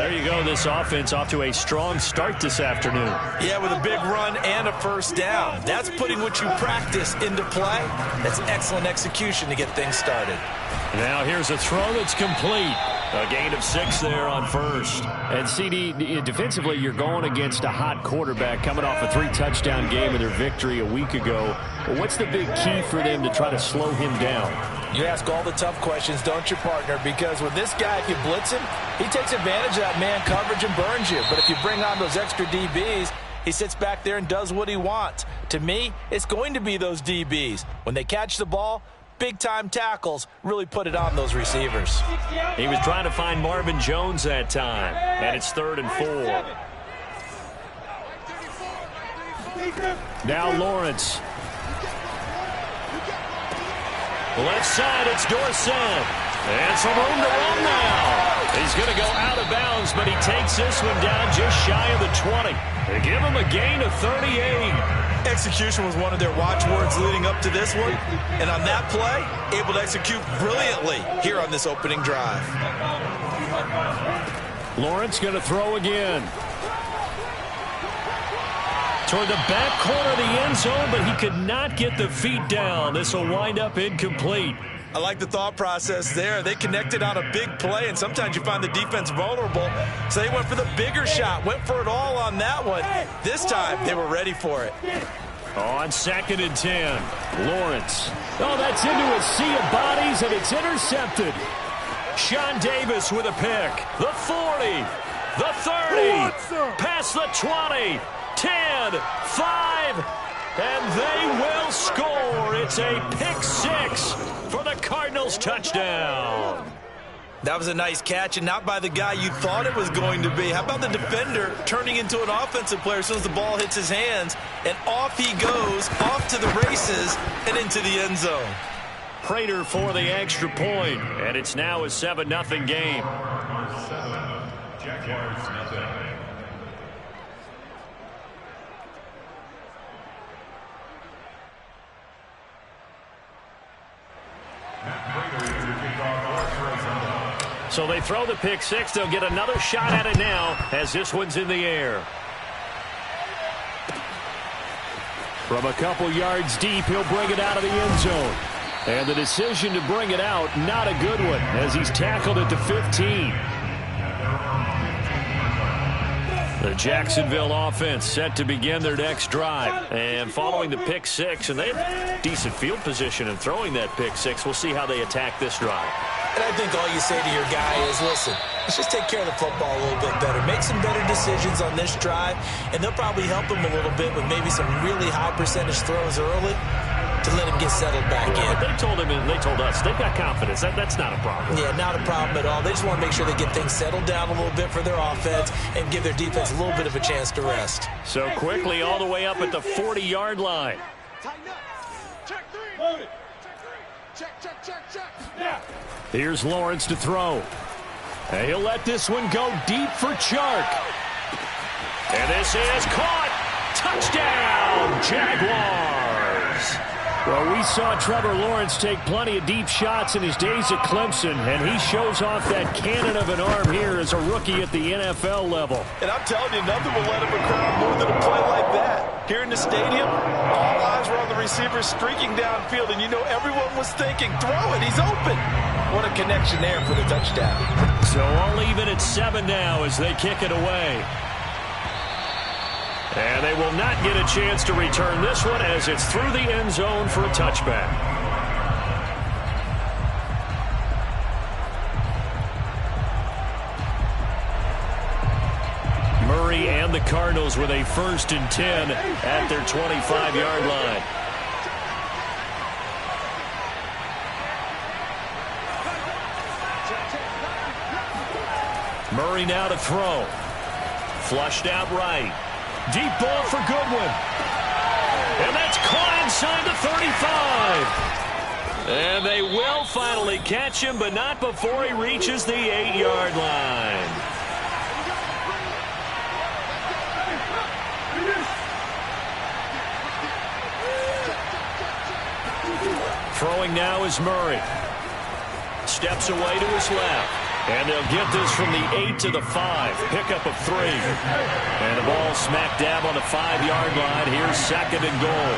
There you go. This offense off to a strong start this afternoon. Yeah, with a big run and a first down. That's putting what you practice into play. That's excellent execution to get things started. Now here's a throw that's complete. A gain of 6 there on first. And CD, defensively, you're going against a hot quarterback coming off a 3-touchdown game in their victory a week ago. What's the big key for them to try to slow him down? You ask all the tough questions, don't you, partner? Because with this guy, if you blitz him, he takes advantage of that man coverage and burns you. But if you bring on those extra DBs, he sits back there and does what he wants. To me, it's going to be those DBs. When they catch the ball, big-time tackles really put it on those receivers. He was trying to find Marvin Jones that time, and it's 3rd and 4. Now Lawrence. Left side, it's Dorsett. And some room to run now. He's going to go out of bounds, but he takes this one down just shy of the 20. They give him a gain of 38. Execution was one of their watchwords leading up to this one. And on that play, able to execute brilliantly here on this opening drive. Lawrence going to throw again. Toward the back corner of the end zone, but he could not get the feet down. This will wind up incomplete. I like the thought process there. They connected on a big play, and sometimes you find the defense vulnerable. So they went for the bigger shot, went for it all on that one. This time, they were ready for it. On 2nd and 10, Lawrence. Oh, that's into a sea of bodies, and it's intercepted. Sean Davis with a pick. The 40, the 30, past the 20, 10, 5, and they will score. It's a pick 6 for the Cardinals touchdown. That was a nice catch, and not by the guy you thought it was going to be. How about the defender turning into an offensive player as soon as the ball hits his hands, and off he goes, off to the races, and into the end zone. Prater for the extra point, and it's now a 7-0 game. Jaguars, nothing. So they throw the pick 6. They'll get another shot at it now as this one's in the air. From a couple yards deep, he'll bring it out of the end zone. And the decision to bring it out, not a good one, as he's tackled at the 15. The Jacksonville offense set to begin their next drive. And following the pick 6, and they have decent field position in throwing that pick 6. We'll see how they attack this drive. And I think all you say to your guy is, listen, let's just take care of the football a little bit better. Make some better decisions on this drive, and they'll probably help him a little bit with maybe some really high percentage throws early to let him get settled back in. They told him, and they told us, they've got confidence. That's not a problem. Yeah, not a problem at all. They just want to make sure they get things settled down a little bit for their offense and give their defense a little bit of a chance to rest. So quickly all the way up at the 40-yard line. Tighten up. Check 3. Load it. Check 3. Check. Yeah. Here's Lawrence to throw. And he'll let this one go deep for Chark. And this is caught. Touchdown, Jaguars. Well, we saw Trevor Lawrence take plenty of deep shots in his days at Clemson, and he shows off that cannon of an arm here as a rookie at the NFL level. And I'm telling you, nothing will let him occur more than a play like that. Here in the stadium, all eyes were on the receiver streaking downfield, and you know everyone was thinking, throw it, he's open. What a connection there for the touchdown. So all even at 7 now as they kick it away. And they will not get a chance to return this one as it's through the end zone for a touchback. Murray and the Cardinals with a 1st and 10 at their 25-yard line. Murray now to throw. Flushed out right. Deep ball for Goodwin. And that's caught inside the 35. And they will finally catch him, but not before he reaches the 8-yard line. Throwing now is Murray. Steps away to his left. And they'll get this from the 8 to the 5. Pickup of 3. And the ball smack dab on the 5-yard line. Here's 2nd and goal.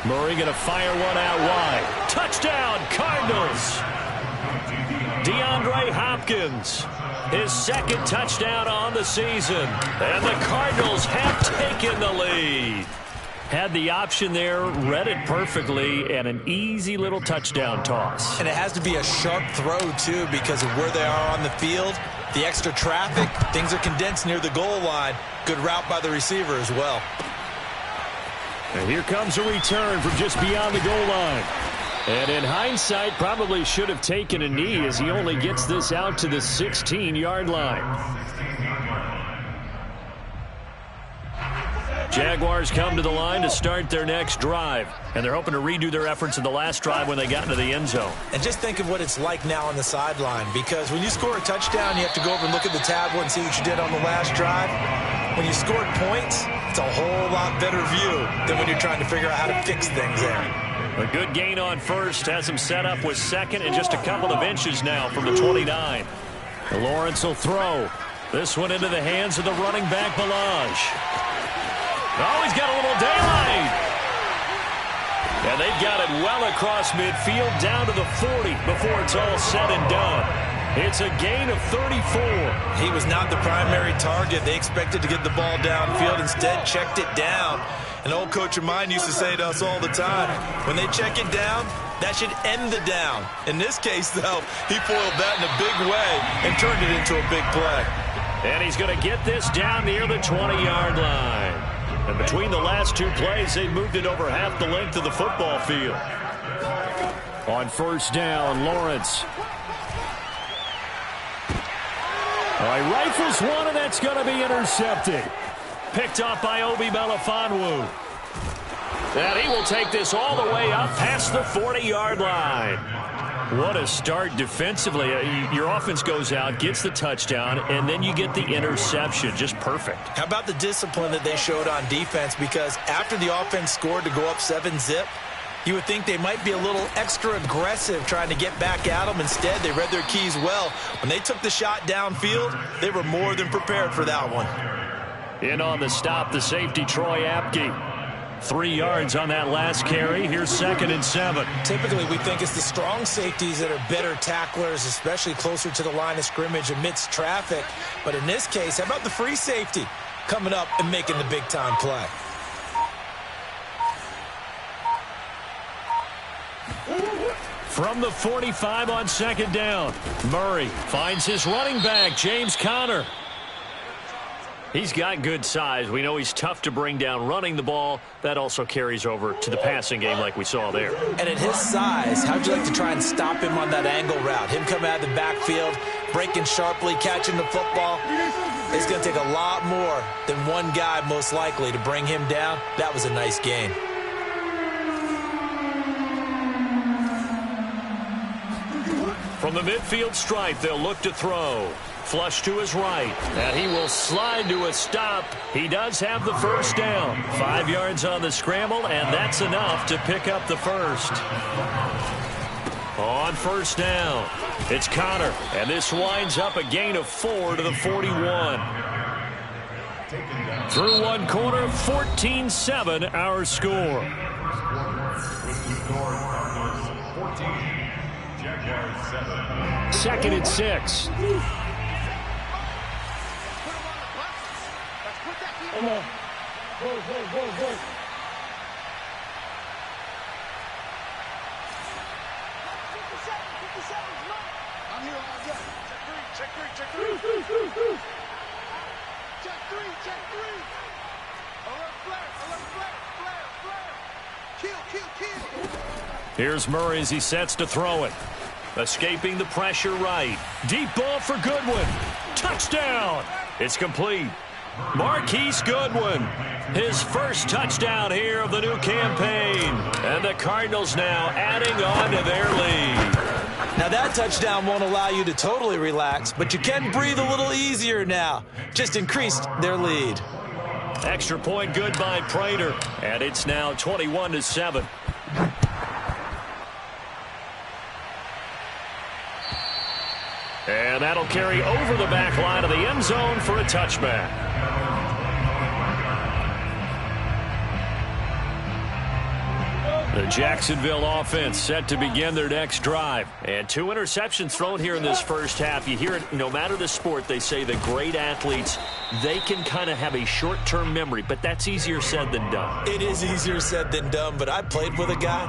Murray going to fire one out wide. Touchdown, Cardinals. DeAndre Hopkins, his 2nd touchdown on the season. And the Cardinals have taken the lead. Had the option there, read it perfectly, and an easy little touchdown toss. And it has to be a sharp throw, too, because of where they are on the field. The extra traffic, things are condensed near the goal line. Good route by the receiver as well. And here comes a return from just beyond the goal line. And in hindsight, probably should have taken a knee as he only gets this out to the 16-yard line. Jaguars come to the line to start their next drive. And they're hoping to redo their efforts in the last drive when they got into the end zone. And just think of what it's like now on the sideline. Because when you score a touchdown, you have to go over and look at the tablet and see what you did on the last drive. When you scored points, it's a whole lot better view than when you're trying to figure out how to fix things there. A good gain on first has him set up with 2nd and just a couple of inches now from the 29. Lawrence will throw. This one into the hands of the running back, Ballage. Oh, he's got a little daylight. And they've got it well across midfield down to the 40 before it's all said and done. It's a gain of 34. He was not the primary target. They expected to get the ball downfield. Instead, checked it down. An old coach of mine used to say to us all the time, when they check it down, that should end the down. In this case, though, he foiled that in a big way and turned it into a big play. And he's going to get this down near the 20-yard line. And between the last 2 plays, they moved it over half the length of the football field. On first down, Lawrence. All right, rifles one, and that's going to be intercepted. Picked off by Obi Melifonwu. And he will take this all the way up past the 40-yard line. What a start defensively. Your offense goes out, gets the touchdown, and then you get the interception. Just perfect. How about the discipline that they showed on defense? Because after the offense scored to go up 7-zip, you would think they might be a little extra aggressive trying to get back at them. Instead, they read their keys well. When they took the shot downfield, they were more than prepared for that one. In on the stop, the safety, Troy Apke. 3 yards on that last carry. Here's 2nd and 7. Typically, we think it's the strong safeties that are better tacklers, especially closer to the line of scrimmage amidst traffic. But in this case, how about the free safety coming up and making the big-time play? From the 45 on 2nd down, Murray finds his running back, James Conner. He's got good size. We know he's tough to bring down running the ball. That also carries over to the passing game like we saw there. And at his size, how'd you like to try and stop him on that angle route? Him coming out of the backfield, breaking sharply, catching the football. It's going to take a lot more than one guy, most likely, to bring him down. That was a nice gain. From the midfield stripe, they'll look to throw. Flush to his right, and he will slide to a stop. He does have the first down. 5 yards on the scramble, and that's enough to pick up the first. On first down, it's Conner, and this winds up a gain of 4 to the 41. Through one quarter, 14-7 our score. 2nd and 6. Come on. Go, go, go, go. I'm here all day. Check three. Check three. Flare. Kill. Here's Murray as he sets to throw it. Escaping the pressure right. Deep ball for Goodwin. Touchdown. It's complete. Marquise Goodwin, his first touchdown here of the new campaign. And the Cardinals now adding on to their lead. Now that touchdown won't allow you to totally relax, but you can breathe a little easier now. Just increased their lead. Extra point good by Prater, and it's now 21-7. And that'll carry over the back line of the end zone for a touchback. The Jacksonville offense set to begin their next drive. And 2 interceptions thrown here in this first half. You hear it, no matter the sport, they say the great athletes, they can kind of have a short-term memory, but that's easier said than done. It is easier said than done, but I played with a guy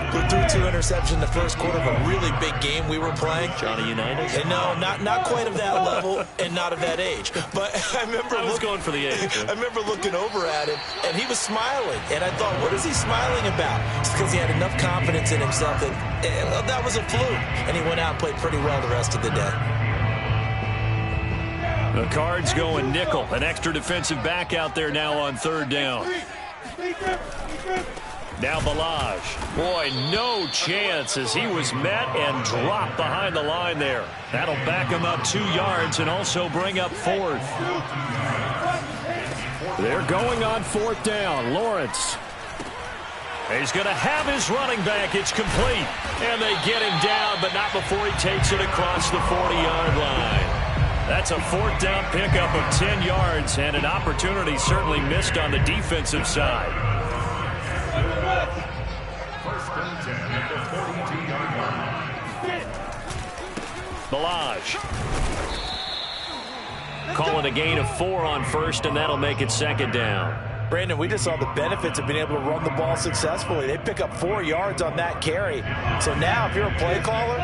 who threw 2 interceptions in the first quarter of a really big game we were playing. Johnny Unitas? And no, not quite of that level and not of that age. But I was going for the age. I remember looking over at him, and he was smiling. And I thought, what is he smiling about? It's because he had enough confidence in himself that that was a fluke. And he went out and played pretty well the rest of the day. The Cards going nickel. An extra defensive back out there now on 3rd down. Now Balaj. Boy, no chance as he was met and dropped behind the line there. That'll back him up 2 yards and also bring up 4th. They're going on 4th down. Lawrence. He's going to have his running back. It's complete. And they get him down, but not before he takes it across the 40-yard line. That's a 4th down pickup of 10 yards and an opportunity certainly missed on the defensive side. Balaj. Calling a gain of 4 on 1st, and that'll make it 2nd down. Brandon, we just saw the benefits of being able to run the ball successfully. They pick up 4 yards on that carry. So now if you're a play caller,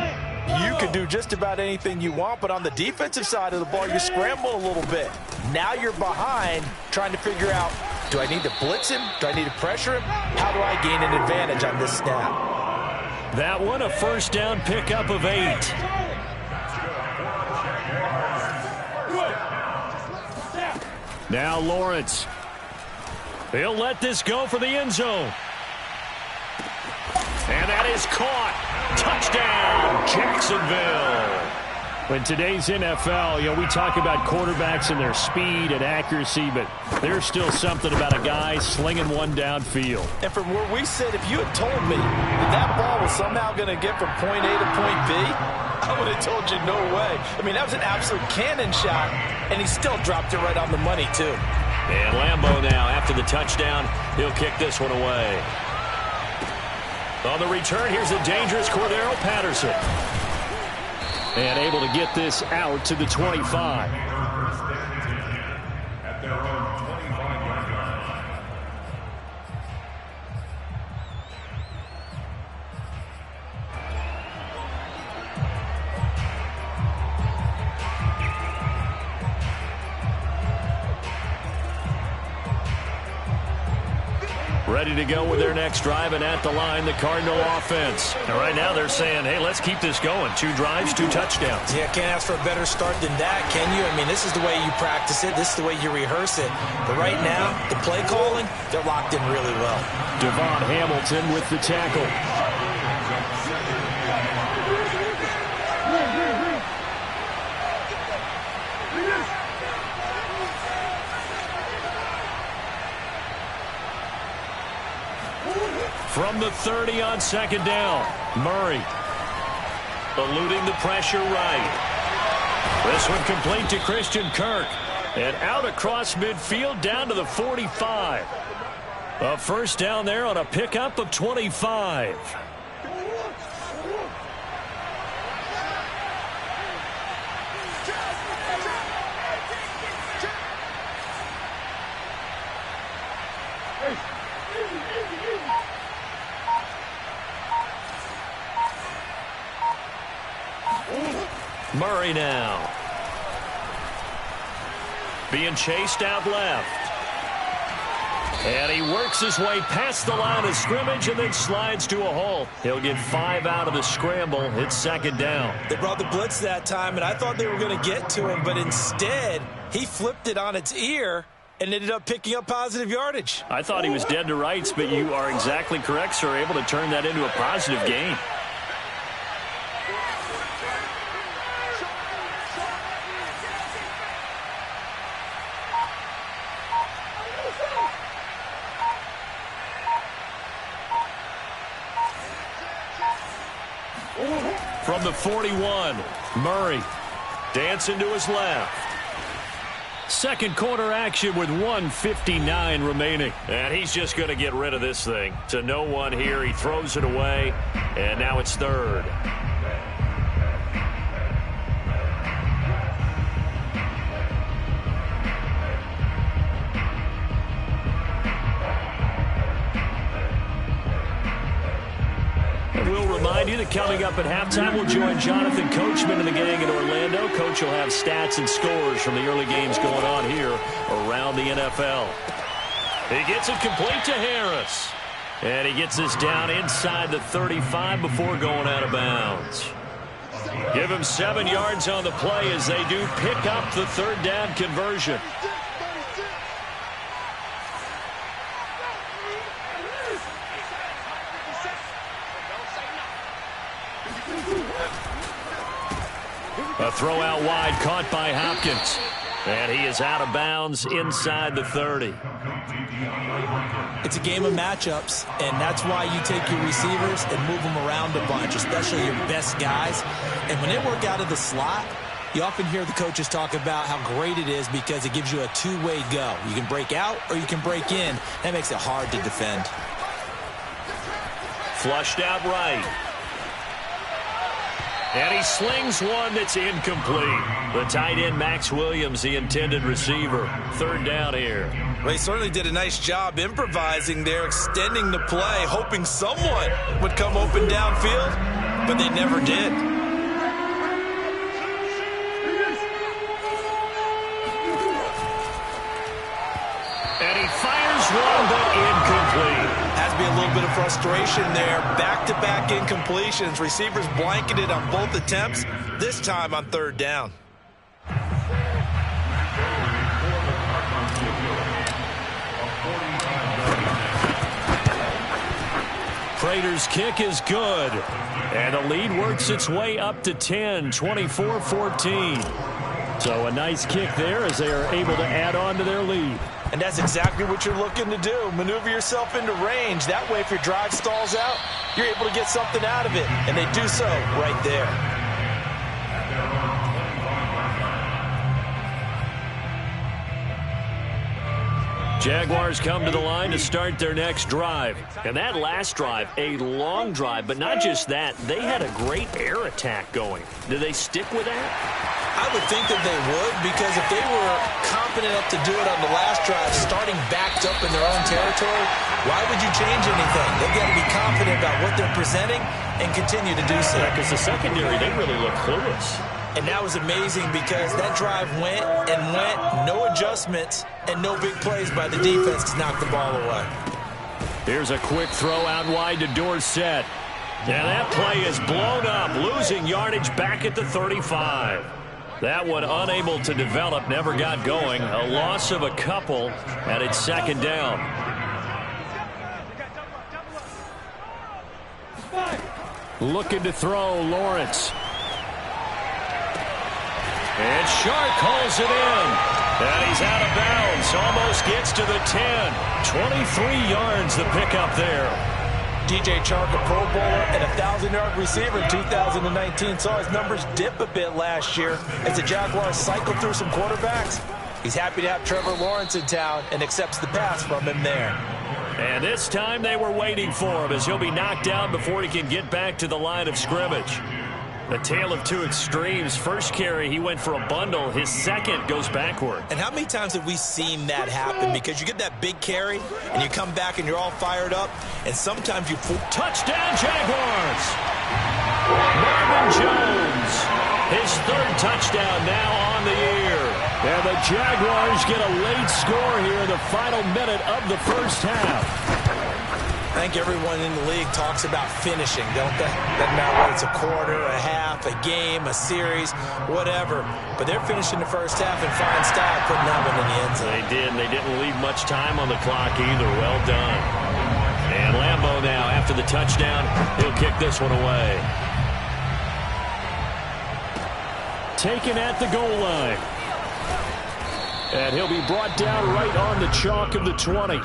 you can do just about anything you want, but on the defensive side of the ball, you scramble a little bit. Now you're behind trying to figure out, do I need to blitz him? Do I need to pressure him? How do I gain an advantage on this snap? That one, a 1st down pickup of 8. Now Lawrence. He'll let this go for the end zone. And that is caught. Touchdown, Jacksonville. In today's NFL, we talk about quarterbacks and their speed and accuracy, but there's still something about a guy slinging one downfield. And from where we sit, if you had told me that ball was somehow going to get from point A to point B, I would have told you no way. I mean, that was an absolute cannon shot, and he still dropped it right on the money, too. And Lambeau now, after the touchdown, he'll kick this one away. On the return, here's a dangerous Cordero Patterson. And able to get this out to the 25. At their own 25-yard line. Ready to go with their next drive, and at the line, the Cardinal offense. And right now they're saying, hey, let's keep this going. 2 drives, 2 touchdowns. Yeah, can't ask for a better start than that, can you? I mean, this is the way you practice it. This is the way you rehearse it. But right now, the play calling, they're locked in really well. Devon Hamilton with the tackle. From the 30 on 2nd down, Murray eluding the pressure right. This one complete to Christian Kirk. And out across midfield down to the 45. A 1st down there on a pickup of 25. Murray now. Being chased out left. And he works his way past the line of scrimmage and then slides to a hole. He'll get 5 out of the scramble. It's 2nd down. They brought the blitz that time, and I thought they were going to get to him, but instead he flipped it on its ear and ended up picking up positive yardage. I thought he was dead to rights, but you are exactly correct, sir. Able to turn that into a positive gain. From the 41, Murray dancing to his left. Second quarter action with 1:59 remaining. And he's just going to get rid of this thing. To no one here. He throws it away. And now it's third. We'll remind you that coming up at halftime, we'll join Jonathan Coachman and the gang in Orlando. Coach will have stats and scores from the early games going on here around the NFL. He gets it complete to Harris. And he gets this down inside the 35 before going out of bounds. Give him 7 yards on the play as they do pick up the third down conversion. A throw out wide caught by Hopkins. And he is out of bounds inside the 30. It's a game of matchups, and that's why you take your receivers and move them around a bunch, especially your best guys. And when they work out of the slot, you often hear the coaches talk about how great it is because it gives you a two-way go. You can break out or you can break in. That makes it hard to defend. Flushed out right. And he slings one that's incomplete. The tight end, Max Williams, the intended receiver. Third down here. Well, he certainly did a nice job improvising there, extending the play, hoping someone would come open downfield, but they never did. And he fires one, but incomplete. Has to be a little bit of frustration there. Back-to-back incompletions. Receivers blanketed on both attempts, this time on third down. Prater's kick is good. And the lead works its way up to 10, 24-14. So a nice kick there as they are able to add on to their lead. And that's exactly what you're looking to do. Maneuver yourself into range. That way, if your drive stalls out, you're able to get something out of it. And they do so right there. Jaguars come to the line to start their next drive. And that last drive, a long drive, but not just that. They had a great air attack going. Do they stick with that? I would think that they would, because if they were confident enough to do it on the last drive, starting backed up in their own territory, why would you change anything? They've got to be confident about what they're presenting and continue to do so. Yeah, because the secondary, they really look clueless. And that was amazing because that drive went and went, no adjustments, and no big plays by the defense to knock the ball away. Here's a quick throw out wide to Dorsett. And that play is blown up, losing yardage back at the 35. That one unable to develop, never got going. A loss of a couple, and it's second down. Looking to throw, Lawrence. And Shark calls it in. And he's out of bounds. Almost gets to the 10. 23 yards the pickup there. DJ Chark, a Pro Bowler and a 1,000-yard receiver in 2019, saw his numbers dip a bit last year as the Jaguars cycled through some quarterbacks. He's happy to have Trevor Lawrence in town and accepts the pass from him there. And this time they were waiting for him as he'll be knocked down before he can get back to the line of scrimmage. A tale of two extremes. First carry, he went for a bundle. His second goes backward. And how many times have we seen that happen? Because you get that big carry, and you come back and you're all fired up, and sometimes you... Touchdown, Jaguars! Marvin Jones, his third touchdown now on the year. And the Jaguars get a late score here in the final minute of the first half. think everyone in the league talks about finishing, don't they? Doesn't matter whether it's a quarter, a half, a game, a series, whatever. But they're finishing the first half in fine style, putting that one in the end zone. They did, and they didn't leave much time on the clock either. Well done. And Lambeau now, after the touchdown, he'll kick this one away. Taken at the goal line. And he'll be brought down right on the chalk of the 20.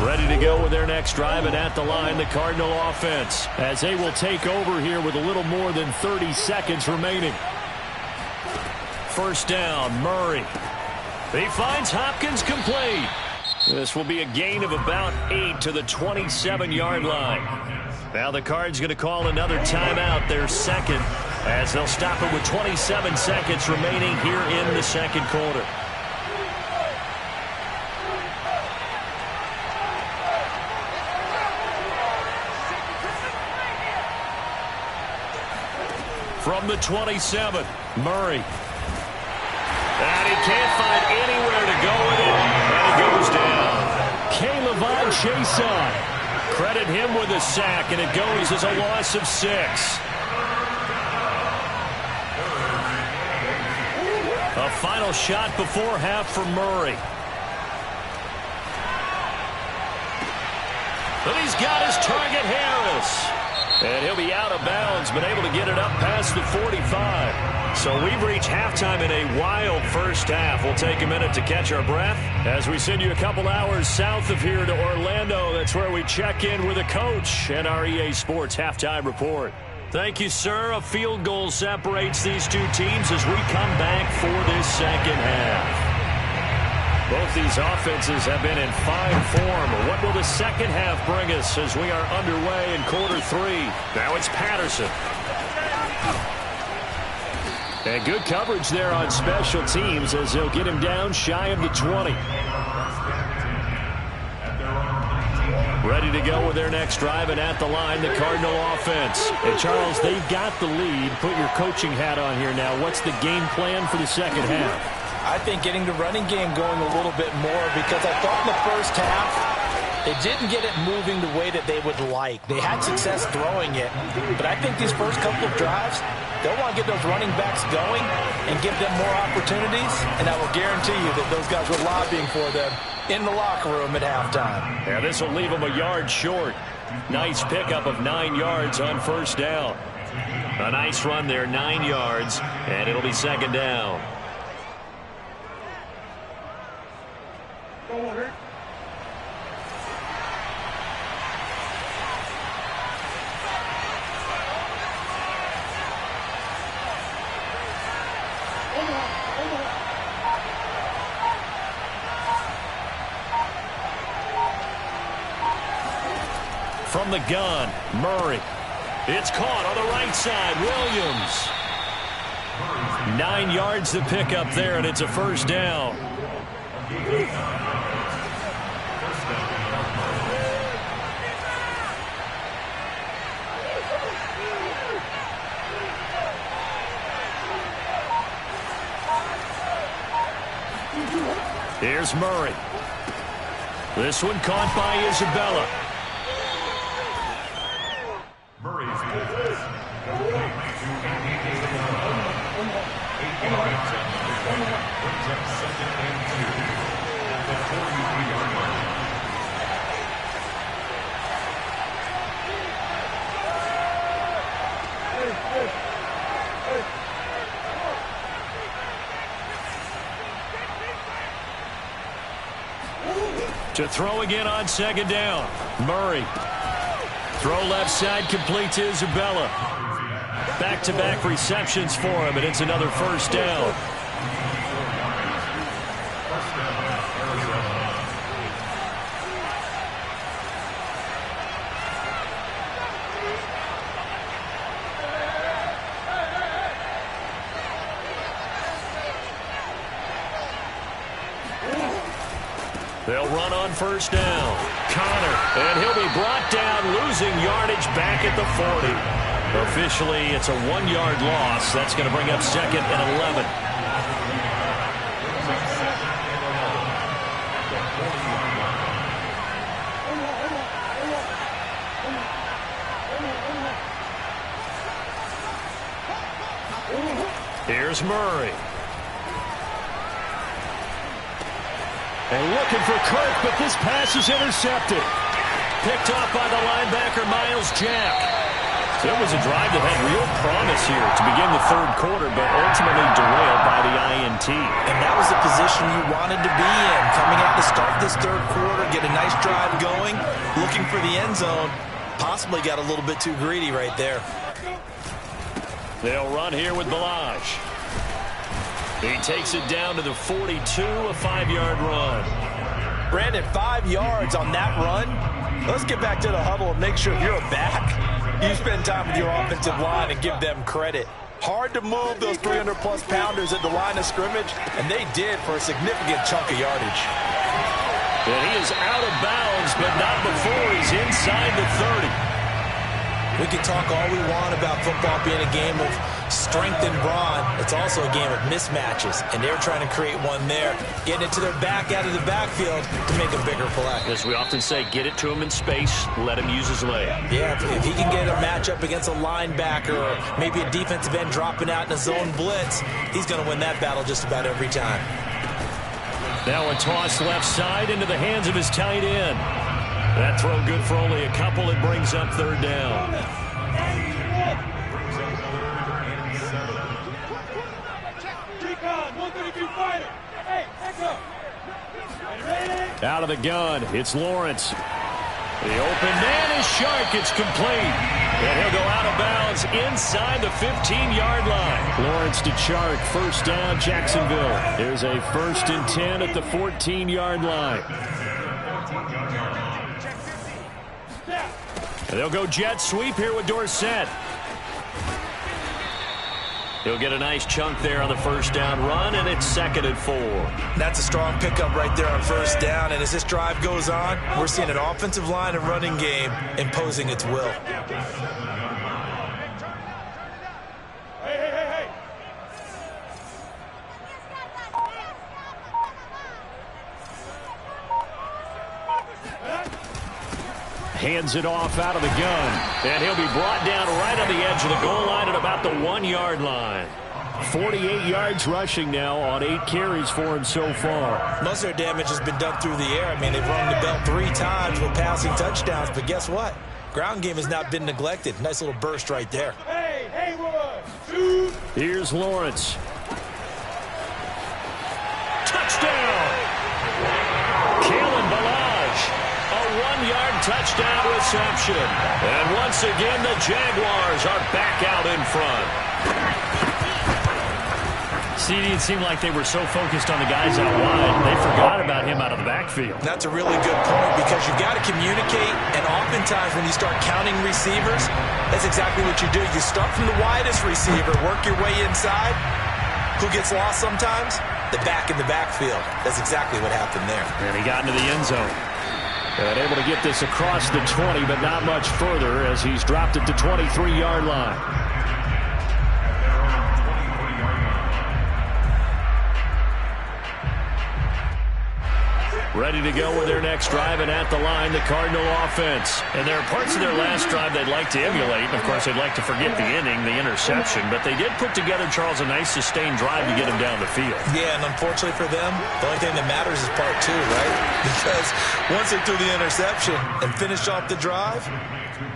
Ready to go with their next drive, and at the line, the Cardinal offense, as they will take over here with a little more than 30 seconds remaining. First down, Murray. He finds Hopkins complete. This will be a gain of about 8 to the 27-yard line. Now the Cards going to call another timeout, their second, as they'll stop it with 27 seconds remaining here in the second quarter. From the 27, Murray. And he can't find anywhere to go with it, and it goes down. K'Lavon Chaisson. Credit him with a sack, and it goes as a loss of 6. A final shot before half for Murray. But he's got his target, Harris. And he'll be out of bounds, but able to get it up past the 45. So we've reached halftime in a wild first half. We'll take a minute to catch our breath as we send you a couple hours south of here to Orlando. That's where we check in with the coach and our EA Sports halftime report. Thank you, sir. A field goal separates these two teams as we come back for this second half. Both these offenses have been in fine form. What will the second half bring us as we are underway in quarter 3? Now it's Patterson. And good coverage there on special teams as they'll get him down shy of the 20. Ready to go with their next drive, and at the line, the Cardinal offense. And Charles, they've got the lead. Put your coaching hat on here now. What's the game plan for the second half? I think getting the running game going a little bit more, because I thought in the first half they didn't get it moving the way that they would like. They had success throwing it, but I think these first couple of drives, they'll want to get those running backs going and give them more opportunities, and I will guarantee you that those guys were lobbying for them in the locker room at halftime. Yeah, this will leave them a yard short. Nice pickup of 9 yards on first down. A nice run there, 9 yards, and it'll be second down. From the gun, Murray. It's caught on the right side. Williams. 9 yards to pick up there, and it's a first down. Here's Murray. This one caught by Isabella. To throw again on second down. Murray. Throw left side, complete to Isabella. Back-to-back receptions for him, and it's another first down. They'll run on first down. Connor, and he'll be brought down, losing yardage back at the 40. Officially, it's a 1-yard loss. That's going to bring up second and 11. Here's Murray. And looking for Kirk, but this pass is intercepted. Picked off by the linebacker, Myles Jack. So it was a drive that had real promise here to begin the third quarter, but ultimately derailed by the INT. And that was the position you wanted to be in. Coming out to start this third quarter, get a nice drive going, looking for the end zone. Possibly got a little bit too greedy right there. They'll run here with Balazs. He takes it down to the 42, a 5-yard run. Brandon, 5 yards on that run. Let's get back to the huddle and make sure if you're a back, you spend time with your offensive line and give them credit. Hard to move those 300-plus pounders at the line of scrimmage, and they did for a significant chunk of yardage. And he is out of bounds, but not before he's inside the 30. We can talk all we want about football being a game of strength and brawn. It's also a game of mismatches, and they're trying to create one there, getting it to their back out of the backfield to make a bigger play. As we often say, get it to him in space, let him use his leg. Yeah, if he can get a matchup against a linebacker or maybe a defensive end dropping out in a zone blitz, he's going to win that battle just about every time. Now a toss left side into the hands of his tight end. That throw good for only a couple. It brings up third down. Out of the gun, it's Lawrence. The open man is Shark. It's complete. And he'll go out of bounds inside the 15-yard line. Lawrence to Chark. First down, Jacksonville. There's a 1st and 10 at the 14-yard line. And they'll go jet sweep here with Dorsett. He'll get a nice chunk there on the first down run, and it's 2nd and 4. That's a strong pickup right there on first down, and as this drive goes on, we're seeing an offensive line and running game imposing its will. Hands it off out of the gun. And he'll be brought down right on the edge of the goal line at about the 1-yard line. 48 yards rushing now on 8 carries for him so far. Most of their damage has been done through the air. I mean, they've rung the bell 3 times with passing touchdowns, but guess what? Ground game has not been neglected. Nice little burst right there. Hey, Haywood, shoot. Here's Lawrence. Touchdown! Kalen Balazs. A 1-yard touchdown reception. And once again, the Jaguars are back out in front. CD, it seemed like they were so focused on the guys out wide, they forgot about him out of the backfield. That's a really good point because you've got to communicate, and oftentimes when you start counting receivers, that's exactly what you do. You start from the widest receiver, work your way inside. Who gets lost sometimes? The back in the backfield. That's exactly what happened there. And he got into the end zone. And able to get this across the 20, but not much further as he's dropped it to 23-yard line. Ready to go with their next drive, and at the line, the Cardinal offense. And there are parts of their last drive they'd like to emulate. Of course, they'd like to forget the inning, the interception, but they did put together, Charles, a nice sustained drive to get him down the field. Yeah, and unfortunately for them, the only thing that matters is part 2, right? Because once they threw the interception and finished off the drive,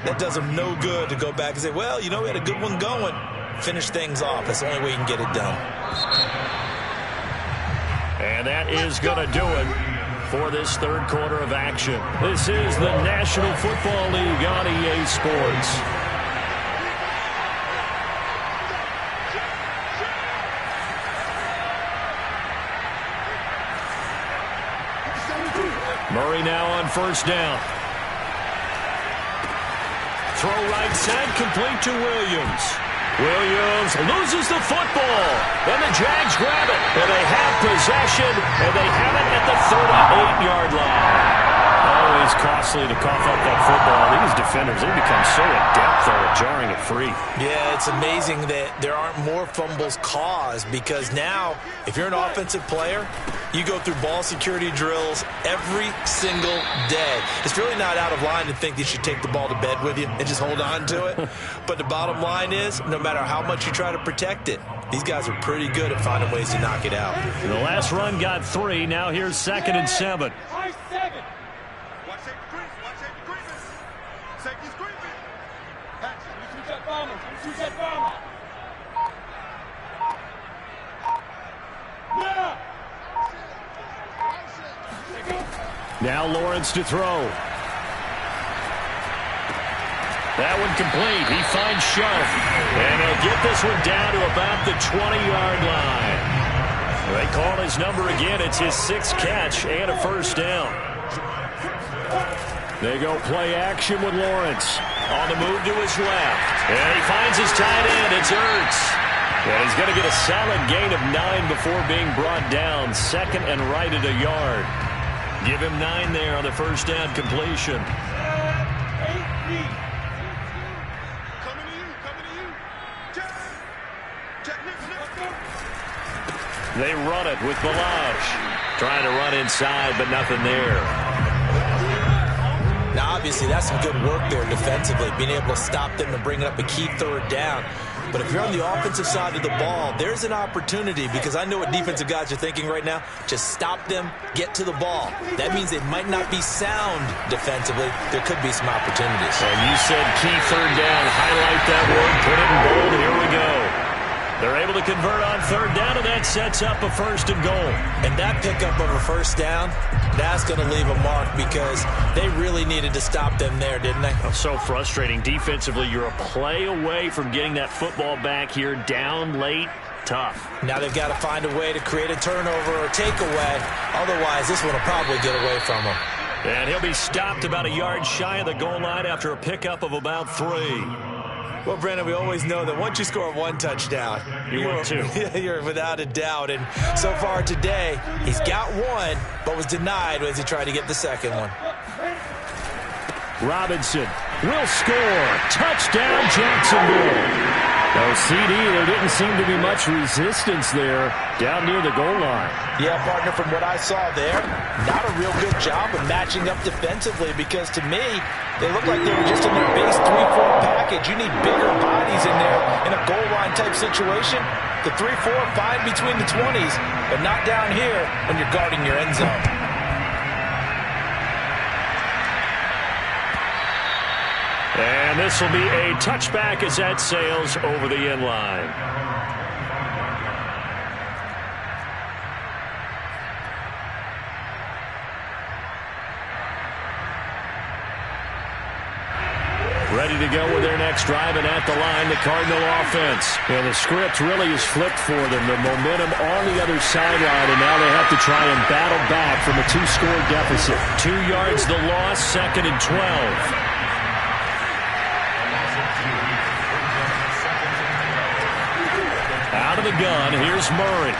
that does them no good to go back and say, well, you know, we had a good one going. Finish things off. That's the only way you can get it done. And that is going to do it for this third quarter of action. This is the National Football League on EA Sports. Murray now on first down. Throw right side, complete to Williams. Williams loses the football, and the Jags grab it, and they have possession, and they have it at the 38-yard line. A always costly to cough up that football. These defenders, they become so adept at jarring it free. Yeah, it's amazing that there aren't more fumbles caused, because now, if you're an offensive player, you go through ball security drills every single day. It's really not out of line to think you should take the ball to bed with you and just hold on to it. But the bottom line is, no matter how much you try to protect it, these guys are pretty good at finding ways to knock it out. The last run got 3. Now here's 2nd and 7. Now Lawrence to throw. That one complete. He finds Sharp. And he'll get this one down to about the 20-yard line. They call his number again. It's his 6th catch and a first down. They go play action with Lawrence. On the move to his left. And he finds his tight end. It's Ertz. And he's going to get a solid gain of 9 before being brought down. 2nd and right at a yard. Give him 9 there on the first down completion. They run it with Balazs. Trying to run inside, but nothing there. Now, obviously, that's some good work there defensively, being able to stop them and bring up a key third down. But if you're on the offensive side of the ball, there's an opportunity, because I know what defensive guys are thinking right now. Just stop them, get to the ball. That means they might not be sound defensively. There could be some opportunities. And you said key third down. Highlight that word. Put it in bold. Here we go. They're able to convert on third down, and that sets up a 1st and goal. And that pickup of a first down, that's going to leave a mark, because they really needed to stop them there, didn't they? Oh, so frustrating. Defensively, you're a play away from getting that football back here. Down late, tough. Now they've got to find a way to create a turnover or takeaway. Otherwise, this one will probably get away from them. And he'll be stopped about a yard shy of the goal line after a pickup of about 3. Well, Brandon, we always know that once you score 1 touchdown, you're 2. You're without a doubt. And so far today, he's got 1, but was denied as he tried to get the 2nd one. Robinson will score. Touchdown, Jacksonville. No CD. There didn't seem to be much resistance there down near the goal line. Yeah, partner, from what I saw there, not a real good job of matching up defensively, because to me, they look like they were just in their base 3-4 package. You need bigger bodies in there in a goal line type situation. The 3-4 fine between the 20s, but not down here when you're guarding your end zone. And this will be a touchback as that sails over the end line. Ready to go with their next drive, and at the line, the Cardinal offense. And the script really is flipped for them. The momentum on the other sideline, and now they have to try and battle back from a 2-score deficit. 2 yards the loss, 2nd and 12. Out of the gun, here's Murray.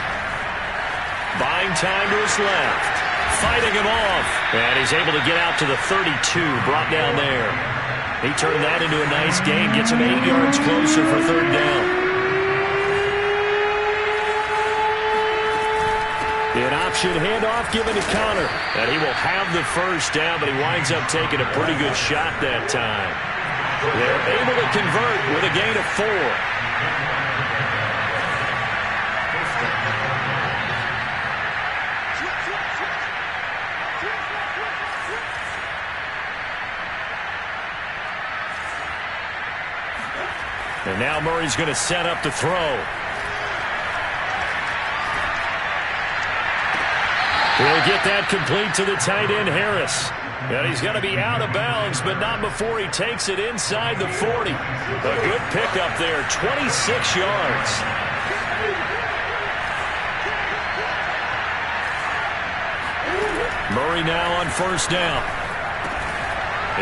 Buying time to his left. Fighting him off. And he's able to get out to the 32, brought down there. He turned that into a nice gain, gets him 8 yards closer for third down. An option handoff given to Connor. And he will have the first down, but he winds up taking a pretty good shot that time. They're able to convert with a gain of 4. And now Murray's going to set up to throw. He'll get that complete to the tight end, Harris. And he's going to be out of bounds, but not before he takes it inside the 40. A good pickup there, 26 yards. Murray now on first down.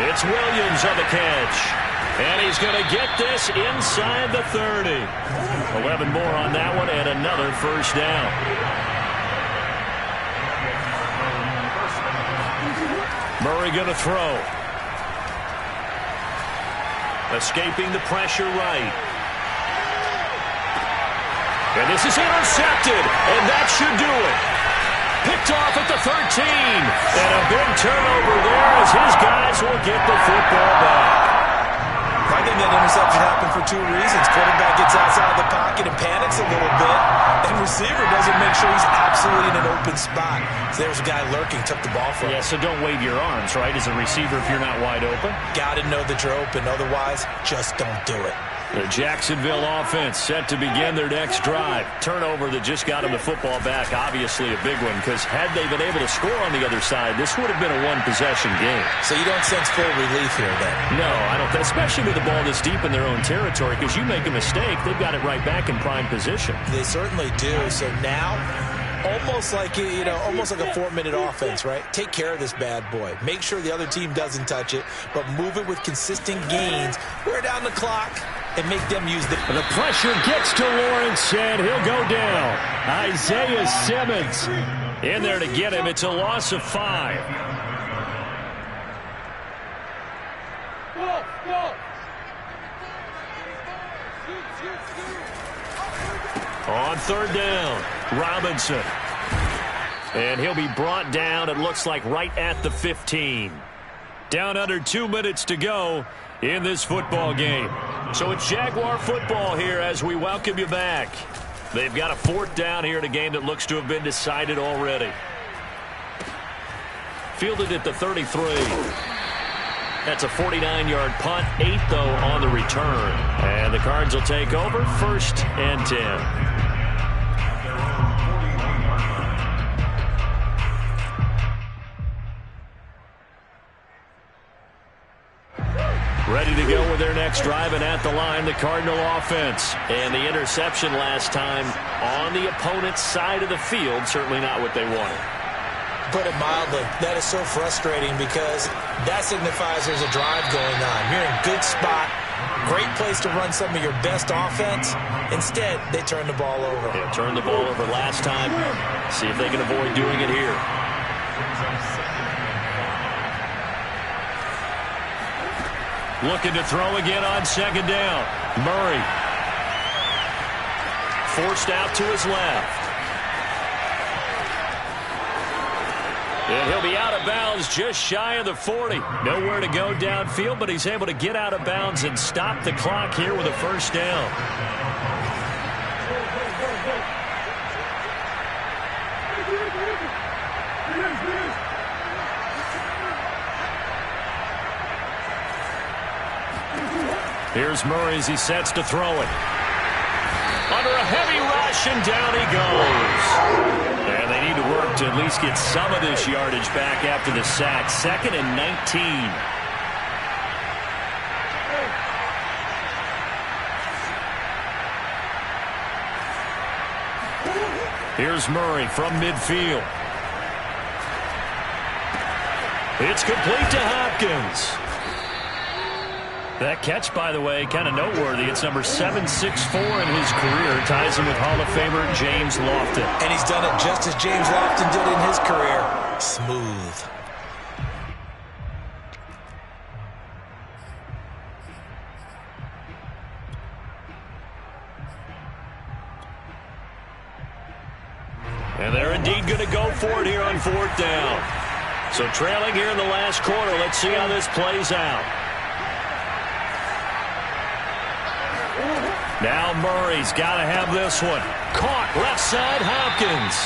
It's Williams on the catch. And he's going to get this inside the 30. 11 more on that one, and another first down. Murray going to throw. Escaping the pressure right. And this is intercepted, and that should do it. Picked off at the 13. And a big turnover there as his guys will get the football back. I think that interception happened for two reasons. Quarterback gets outside the pocket and panics a little bit, and receiver doesn't make sure he's absolutely in an open spot. So there's a guy lurking, took the ball from him. Yeah, so don't wave your arms, right, as a receiver if you're not wide open. Got to know that you're open. Otherwise, just don't do it. The Jacksonville offense set to begin their next drive. Turnover that just got them the football back, obviously a big one, because had they been able to score on the other side, this would have been a one-possession game. So you don't sense full relief here, then? No, I don't, especially with the ball this deep in their own territory, because you make a mistake, they've got it right back in prime position. They certainly do. So now, almost like a 4-minute offense, right? Take care of this bad boy. Make sure the other team doesn't touch it, but move it with consistent gains. Wear down the clock and make them use the pressure gets to Lawrence, and he'll go down. Isaiah Simmons in there to get him. It's a loss of 5. On third down, Robinson. And he'll be brought down, it looks like, right at the 15. Down under 2 minutes to go in this football game. So it's Jaguar football here as we welcome you back. They've got a 4th down here in a game that looks to have been decided already. Fielded at the 33. That's a 49-yard punt, 8 though on the return. And the Cards will take over, 1st and 10. Ready to go with their next drive, and at the line, the Cardinal offense. And the interception last time on the opponent's side of the field, certainly not what they wanted. Put it mildly, that is so frustrating because that signifies there's a drive going on. You're in a good spot, great place to run some of your best offense. Instead, they turn the ball over. Yeah, turned the ball over last time. See if they can avoid doing it here. Looking to throw again on 2nd down. Murray. Forced out to his left. And he'll be out of bounds just shy of the 40. Nowhere to go downfield, but he's able to get out of bounds and stop the clock here with a 1st down. Here's Murray as he sets to throw it. Under a heavy rush, and down he goes. And they need to work to at least get some of this yardage back after the sack. 2nd and 19. Here's Murray from midfield. It's complete to Hopkins. That catch, by the way, kind of noteworthy. It's number 764 in his career. Ties him with Hall of Famer James Lofton. And he's done it just as James Lofton did in his career. Smooth. And they're indeed going to go for it here on 4th down. So trailing here in the last quarter. Let's see how this plays out. Now Murray's got to have this one. Caught left side, Hopkins.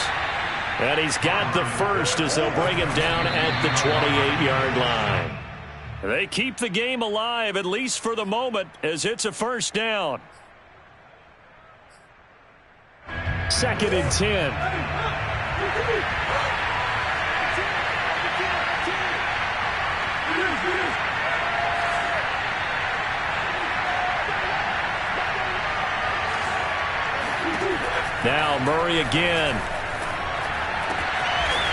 And he's got the first as they'll bring him down at the 28-yard line. They keep the game alive, at least for the moment, as it's a 1st down. 2nd and 10. Now Murray again.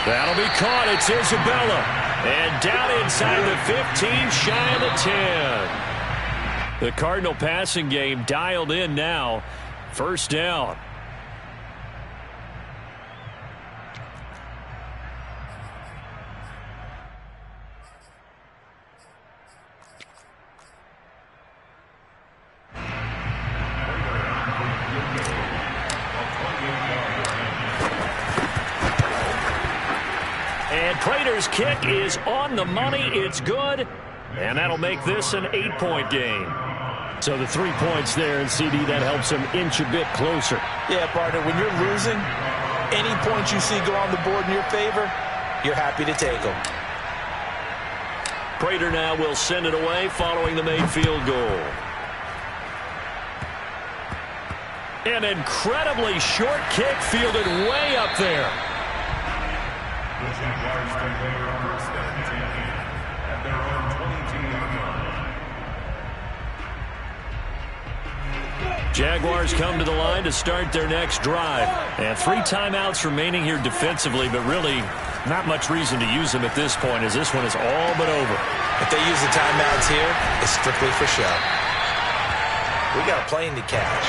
That'll be caught. It's Isabella. And down inside the 15, shy of the 10. The Cardinal passing game dialed in now. 1st down. Prater's kick is on the money. It's good. And that'll make this an 8-point game. So the 3 points there, and CD, that helps him inch a bit closer. Yeah, partner, when you're losing, any points you see go on the board in your favor, you're happy to take them. Prater now will send it away following the made field goal. An incredibly short kick fielded way up there. Jaguars come to the line to start their next drive. And 3 timeouts remaining here defensively, but really not much reason to use them at this point, as this one is all but over. If they use the timeouts here, it's strictly for show. We got a plane to catch.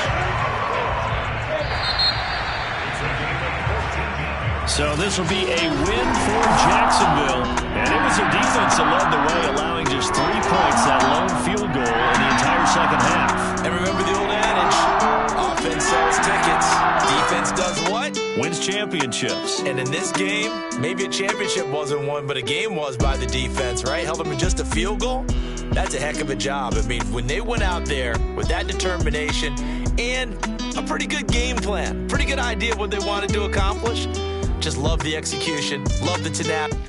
So this will be a win for Jacksonville. And it was their defense that led the way, allowing just 3 points, that lone field goal in the entire second half. And remember the old adage, offense sells tickets. Defense does what? Wins championships. And in this game, maybe a championship wasn't won, but a game was by the defense, right? Held them in just a field goal. That's a heck of a job. I mean, when they went out there with that determination and a pretty good game plan, pretty good idea of what they wanted to accomplish, just love the execution, love the tenacity.